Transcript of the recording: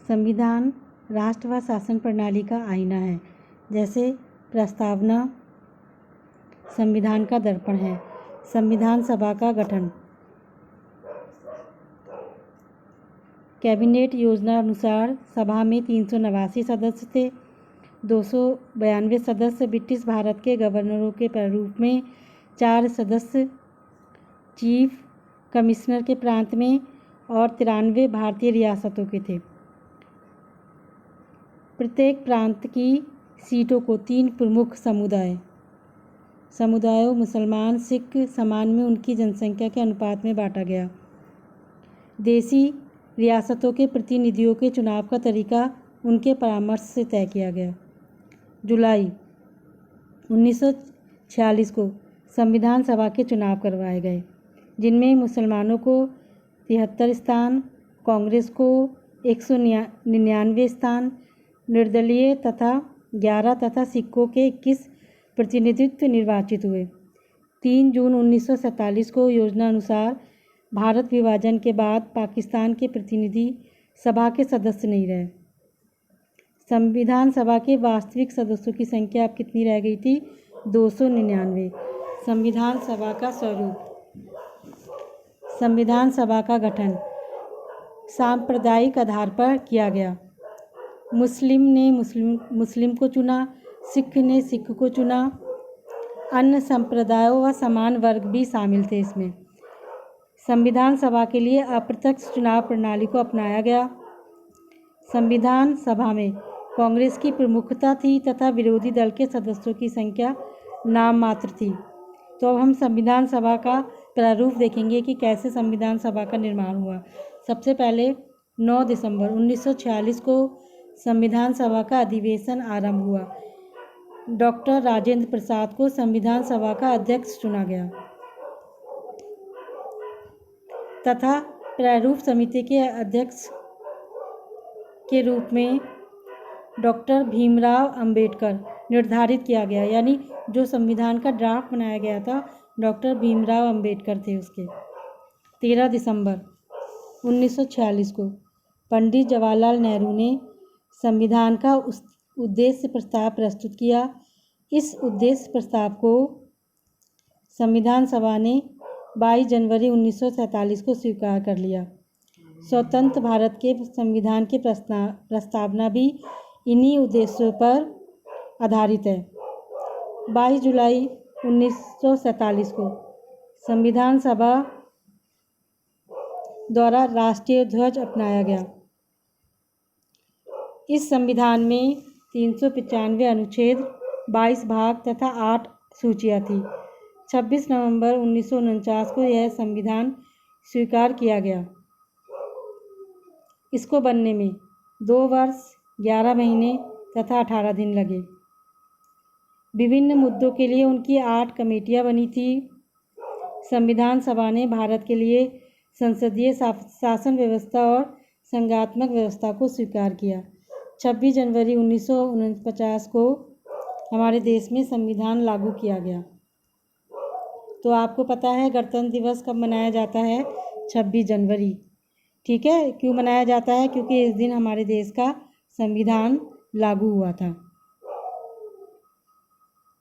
संविधान राष्ट्र व शासन प्रणाली का आईना है। जैसे प्रस्तावना संविधान का दर्पण है। संविधान सभा का गठन। कैबिनेट योजना अनुसार सभा में 389 सदस्य थे। 292 सदस्य ब्रिटिश भारत के गवर्नरों के प्रारूप में, 4 सदस्य चीफ कमिश्नर के प्रांत में और 93 भारतीय रियासतों के थे। प्रत्येक प्रांत की सीटों को 3 प्रमुख समुदायों मुसलमान, सिख समान में उनकी जनसंख्या के अनुपात में बांटा गया। देशी रियासतों के प्रतिनिधियों के चुनाव का तरीका उनके परामर्श से तय किया गया। जुलाई 1946 को संविधान सभा के चुनाव करवाए गए, जिनमें मुसलमानों को 73 स्थान, कांग्रेस को 199 स्थान, निर्दलीय तथा 11 तथा सिखों के 21 प्रतिनिधित्व निर्वाचित हुए। 3 जून 1947 को योजना अनुसार भारत विभाजन के बाद पाकिस्तान के प्रतिनिधि सभा के सदस्य नहीं रहे। संविधान सभा के वास्तविक सदस्यों की संख्या अब कितनी रह गई थी? 299। संविधान सभा का स्वरूप। संविधान सभा का गठन सांप्रदायिक आधार पर किया गया। मुस्लिम ने मुस्लिम को चुना, सिख ने सिख को चुना। अन्य संप्रदायों व समान वर्ग भी शामिल थे इसमें। संविधान सभा के लिए अप्रत्यक्ष चुनाव प्रणाली को अपनाया गया। संविधान सभा में कांग्रेस की प्रमुखता थी तथा विरोधी दल के सदस्यों की संख्या नाम मात्र थी। तो अब हम संविधान सभा का प्रारूप देखेंगे कि कैसे संविधान सभा का निर्माण हुआ। सबसे पहले 9 दिसंबर 1946 को संविधान सभा का अधिवेशन आरंभ हुआ। डॉक्टर राजेंद्र प्रसाद को संविधान सभा का अध्यक्ष चुना गया तथा प्रारूप समिति के अध्यक्ष के रूप में डॉक्टर भीमराव अंबेडकर निर्धारित किया गया। यानी जो संविधान का ड्राफ्ट बनाया गया था, डॉक्टर भीमराव अंबेडकर थे उसके। 13 दिसंबर 1946 को पंडित जवाहरलाल नेहरू ने संविधान का उद्देश्य प्रस्ताव प्रस्तुत किया। इस उद्देश्य प्रस्ताव को संविधान सभा ने 22 जनवरी 1947 को स्वीकार कर लिया। स्वतंत्र भारत के संविधान की प्रस्तावना भी इन्हीं उद्देश्यों पर आधारित है। 22 जुलाई 1947 को संविधान सभा द्वारा राष्ट्रीय ध्वज अपनाया गया। इस संविधान में 395 अनुच्छेद, 22 भाग तथा 8 सूचियाँ थी। 26 नवंबर 1949 को यह संविधान स्वीकार किया गया। इसको बनने में 2 वर्ष 11 महीने तथा 18 दिन लगे। विभिन्न मुद्दों के लिए उनकी 8 कमेटियां बनी थी। संविधान सभा ने भारत के लिए संसदीय शासन व्यवस्था और संघात्मक व्यवस्था को स्वीकार किया। 26 जनवरी 1949 को हमारे देश में संविधान लागू किया गया। तो आपको पता है गणतंत्र दिवस कब मनाया जाता है? 26 जनवरी। ठीक है, क्यों मनाया जाता है? क्योंकि इस दिन हमारे देश का संविधान लागू हुआ था।